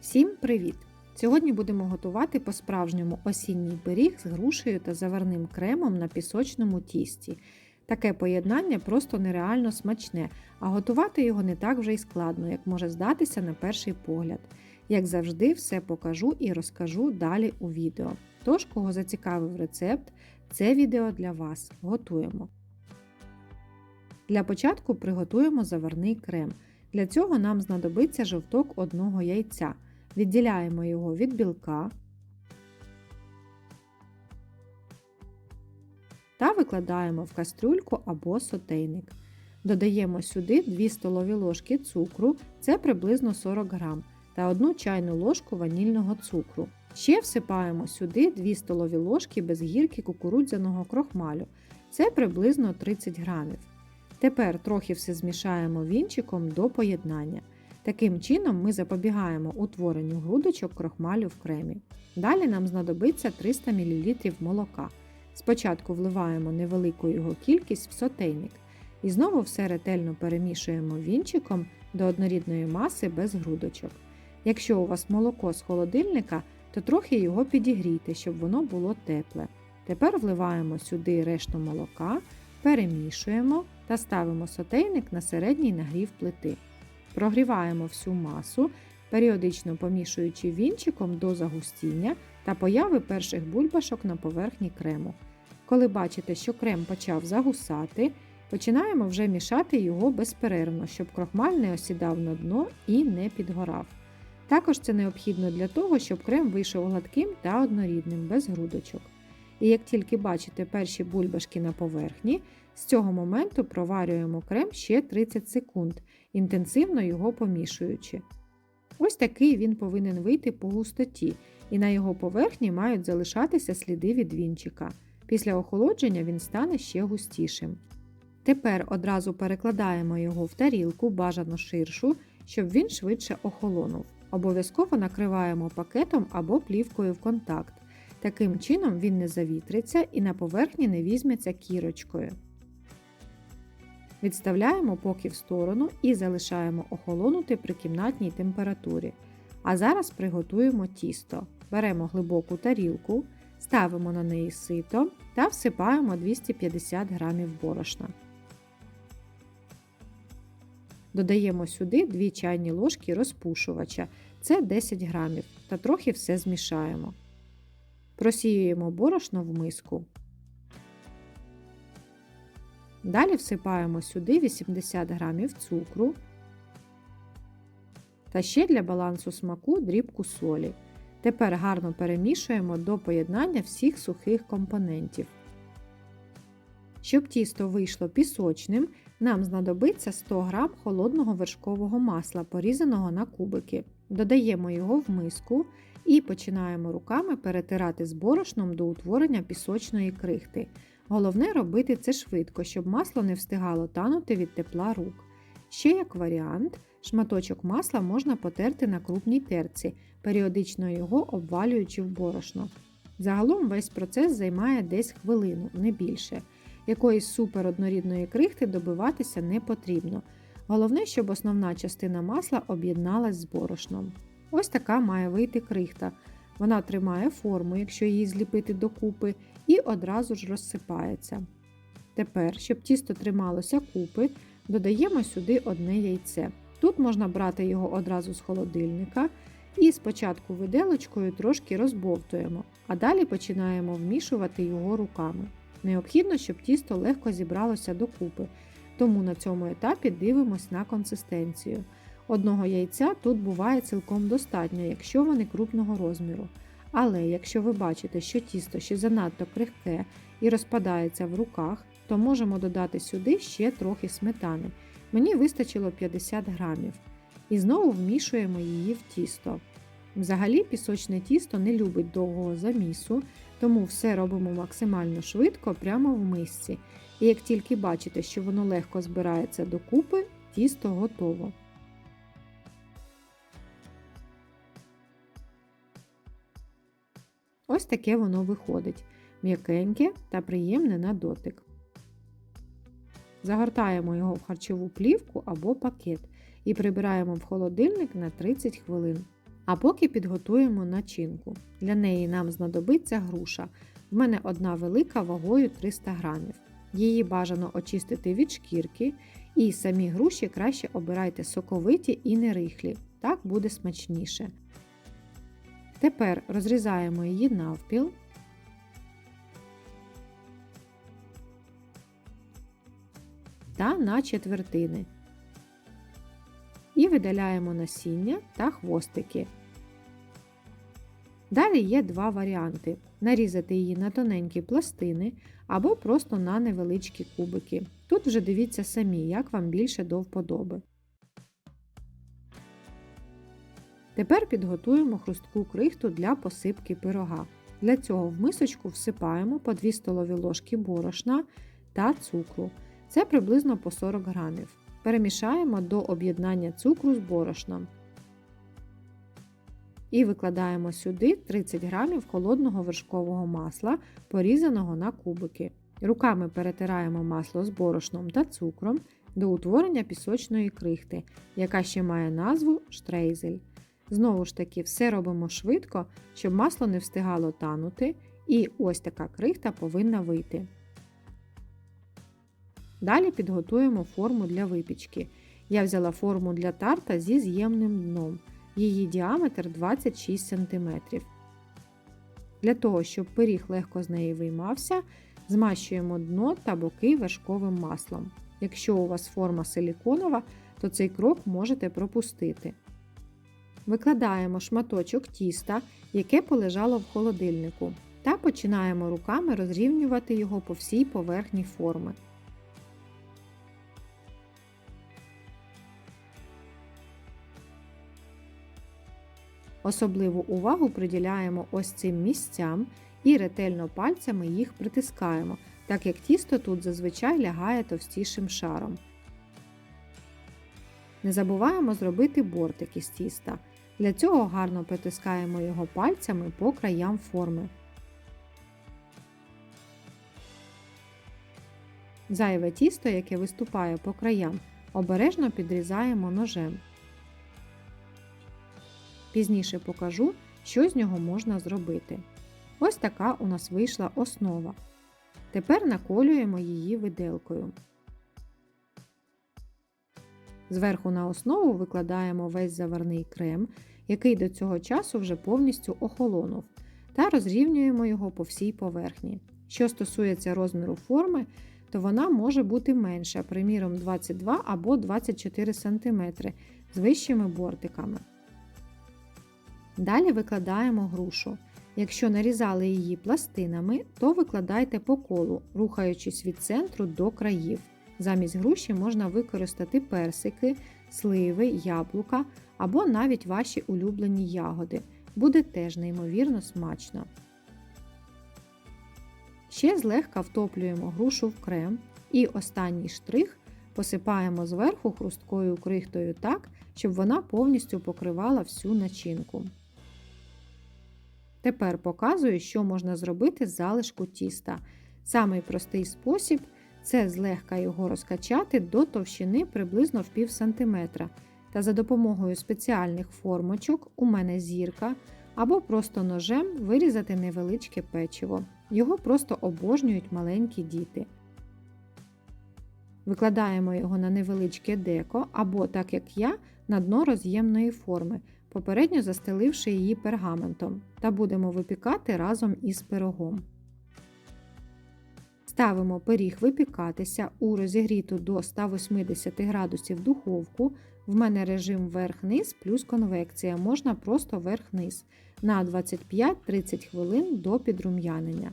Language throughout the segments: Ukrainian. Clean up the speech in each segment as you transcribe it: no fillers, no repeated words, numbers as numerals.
Всім привіт! Сьогодні будемо готувати по-справжньому осінній пиріг з грушею та заварним кремом на пісочному тісті. Таке поєднання просто нереально смачне, а готувати його не так вже й складно, як може здатися на перший погляд. Як завжди, все покажу і розкажу далі у відео. Тож, кого зацікавив рецепт, це відео для вас. Готуємо. Для початку приготуємо заварний крем. Для цього нам знадобиться жовток одного яйця. Відділяємо його від білка та викладаємо в кастрюльку або сотейник. Додаємо сюди 2 столові ложки цукру, це приблизно 40 г, та 1 чайну ложку ванільного цукру. Ще всипаємо сюди 2 столові ложки без гірки кукурудзяного крохмалю, це приблизно 30 г. Тепер трохи все змішаємо вінчиком до поєднання. Таким чином ми запобігаємо утворенню грудочок крохмалю в кремі. Далі нам знадобиться 300 мл молока. Спочатку вливаємо невелику його кількість в сотейник. І знову все ретельно перемішуємо вінчиком до однорідної маси без грудочок. Якщо у вас молоко з холодильника, то трохи його підігрійте, щоб воно було тепле. Тепер вливаємо сюди решту молока, перемішуємо та ставимо сотейник на середній нагрів плити. Прогріваємо всю масу, періодично помішуючи вінчиком до загустіння та появи перших бульбашок на поверхні крему. Коли бачите, що крем почав загусати, починаємо вже мішати його безперервно, щоб крохмаль не осідав на дно і не підгорав. Також це необхідно для того, щоб крем вийшов гладким та однорідним, без грудочок. І як тільки бачите перші бульбашки на поверхні, з цього моменту проварюємо крем ще 30 секунд, інтенсивно його помішуючи. Ось такий він повинен вийти по густоті, і на його поверхні мають залишатися сліди від вінчика. Після охолодження він стане ще густішим. Тепер одразу перекладаємо його в тарілку, бажано ширшу, щоб він швидше охолонув. Обов'язково накриваємо пакетом або плівкою в контакт. Таким чином він не завітриться і на поверхні не візьметься кірочкою. Відставляємо поки в сторону і залишаємо охолонути при кімнатній температурі. А зараз приготуємо тісто. Беремо глибоку тарілку, ставимо на неї сито та всипаємо 250 г борошна. Додаємо сюди 2 чайні ложки розпушувача, це 10 г, та трохи все змішаємо. Просіюємо борошно в миску. Далі всипаємо сюди 80 г цукру та ще для балансу смаку дрібку солі. Тепер гарно перемішуємо до поєднання всіх сухих компонентів. Щоб тісто вийшло пісочним, нам знадобиться 100 г холодного вершкового масла, порізаного на кубики. Додаємо його в миску і починаємо руками перетирати з борошном до утворення пісочної крихти. Головне робити це швидко, щоб масло не встигало танути від тепла рук. Ще як варіант, шматочок масла можна потерти на крупній терці, періодично його обвалюючи в борошно. Загалом весь процес займає десь хвилину, не більше. Якоїсь супер однорідної крихти добиватися не потрібно. Головне, щоб основна частина масла об'єдналась з борошном. Ось така має вийти крихта. Вона тримає форму, якщо її зліпити докупи, і одразу ж розсипається. Тепер, щоб тісто трималося купи, додаємо сюди одне яйце. Тут можна брати його одразу з холодильника і спочатку виделочкою трошки розбовтуємо, а далі починаємо вмішувати його руками. Необхідно, щоб тісто легко зібралося докупи, тому на цьому етапі дивимось на консистенцію. Одного яйця тут буває цілком достатньо, якщо вони крупного розміру. Але якщо ви бачите, що тісто ще занадто крихке і розпадається в руках, то можемо додати сюди ще трохи сметани. Мені вистачило 50 грамів. І знову вмішуємо її в тісто. Взагалі пісочне тісто не любить довгого замісу, тому все робимо максимально швидко прямо в мисці. І як тільки бачите, що воно легко збирається докупи, тісто готово. Ось таке воно виходить. М'якеньке та приємне на дотик. Загортаємо його в харчову плівку або пакет і прибираємо в холодильник на 30 хвилин. А поки підготуємо начинку. Для неї нам знадобиться груша. В мене одна велика вагою 300 грамів. Її бажано очистити від шкірки, і самі груші краще обирайте соковиті і не рихлі. Так буде смачніше. Тепер розрізаємо її навпіл. Та на четвертини. І видаляємо насіння та хвостики. Далі є два варіанти: нарізати її на тоненькі пластини або просто на невеличкі кубики. Тут вже дивіться самі, як вам більше до вподоби. Тепер підготуємо хрустку крихту для посипки пирога. Для цього в мисочку всипаємо по 2 столові ложки борошна та цукру. Це приблизно по 40 грамів. Перемішаємо до об'єднання цукру з борошном. І викладаємо сюди 30 грамів холодного вершкового масла, порізаного на кубики. Руками перетираємо масло з борошном та цукром до утворення пісочної крихти, яка ще має назву штрейзель. Знову ж таки, все робимо швидко, щоб масло не встигало танути, і ось така крихта повинна вийти. Далі підготуємо форму для випічки. Я взяла форму для тарта зі з'ємним дном. Її діаметр 26 см. Для того, щоб пиріг легко з неї виймався, змащуємо дно та боки вершковим маслом. Якщо у вас форма силіконова, то цей крок можете пропустити. Викладаємо шматочок тіста, яке полежало в холодильнику, та починаємо руками розрівнювати його по всій поверхні форми. Особливу увагу приділяємо ось цим місцям і ретельно пальцями їх притискаємо, так як тісто тут зазвичай лягає товстішим шаром. Не забуваємо зробити бортики з тіста. Для цього гарно притискаємо його пальцями по краям форми. Зайве тісто, яке виступає по краям, обережно підрізаємо ножем. Пізніше покажу, що з нього можна зробити. Ось така у нас вийшла основа. Тепер наколюємо її виделкою. Зверху на основу викладаємо весь заварний крем, який до цього часу вже повністю охолонув, та розрівнюємо його по всій поверхні. Що стосується розміру форми, то вона може бути менша, приміром 22 або 24 см з вищими бортиками. Далі викладаємо грушу. Якщо нарізали її пластинами, то викладайте по колу, рухаючись від центру до країв. Замість груші можна використати персики, сливи, яблука або навіть ваші улюблені ягоди. Буде теж неймовірно смачно. Ще злегка втоплюємо грушу в крем і останній штрих посипаємо зверху хрусткою крихтою так, щоб вона повністю покривала всю начинку. Тепер показую, що можна зробити з залишку тіста. Самий простий спосіб – це злегка його розкачати до товщини приблизно в пів сантиметра та за допомогою спеціальних формочок, у мене зірка, або просто ножем вирізати невеличке печиво. Його просто обожнюють маленькі діти. Викладаємо його на невеличке деко або, так як я, на дно роз'ємної форми, попередньо застеливши її пергаментом, та будемо випікати разом із пирогом. Ставимо пиріг випікатися у розігріту до 180 градусів духовку, в мене режим верх-низ плюс конвекція, можна просто верх-низ, на 25-30 хвилин до підрум'янення.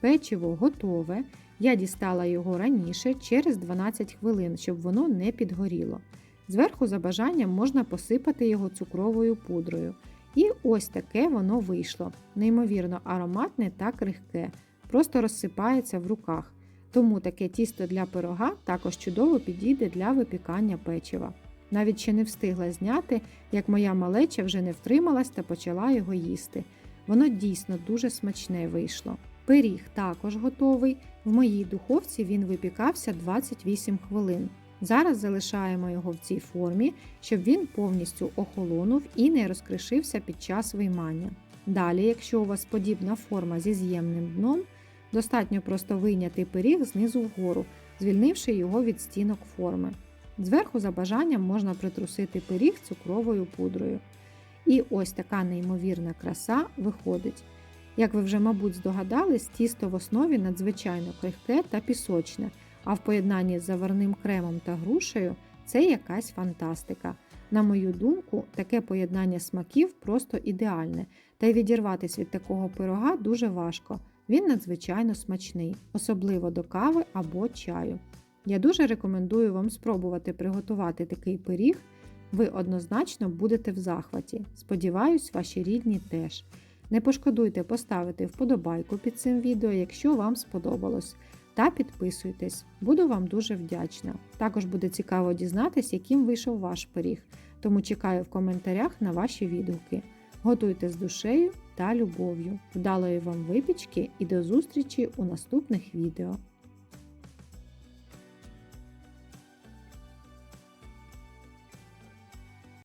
Печиво готове, я дістала його раніше, через 12 хвилин, щоб воно не підгоріло. Зверху за бажанням можна посипати його цукровою пудрою. І ось таке воно вийшло. Неймовірно ароматне та крихке, просто розсипається в руках. Тому таке тісто для пирога також чудово підійде для випікання печива. Навіть ще не встигла зняти, як моя малеча вже не втрималась та почала його їсти. Воно дійсно дуже смачне вийшло. Пиріг також готовий. В моїй духовці він випікався 28 хвилин. Зараз залишаємо його в цій формі, щоб він повністю охолонув і не розкришився під час виймання. Далі, якщо у вас подібна форма зі з'ємним дном, достатньо просто вийняти пиріг знизу вгору, звільнивши його від стінок форми. Зверху за бажанням можна притрусити пиріг цукровою пудрою. І ось така неймовірна краса виходить. Як ви вже, мабуть, здогадались, тісто в основі надзвичайно крихке та пісочне, а в поєднанні з заварним кремом та грушею це якась фантастика. На мою думку, таке поєднання смаків просто ідеальне, та й відірватися від такого пирога дуже важко. Він надзвичайно смачний, особливо до кави або чаю. Я дуже рекомендую вам спробувати приготувати такий пиріг, ви однозначно будете в захваті. Сподіваюсь, ваші рідні теж. Не пошкодуйте поставити вподобайку під цим відео, якщо вам сподобалось. Та підписуйтесь, буду вам дуже вдячна. Також буде цікаво дізнатись, яким вийшов ваш пиріг, тому чекаю в коментарях на ваші відгуки. Готуйте з душею та любов'ю. Вдалої вам випічки і до зустрічі у наступних відео.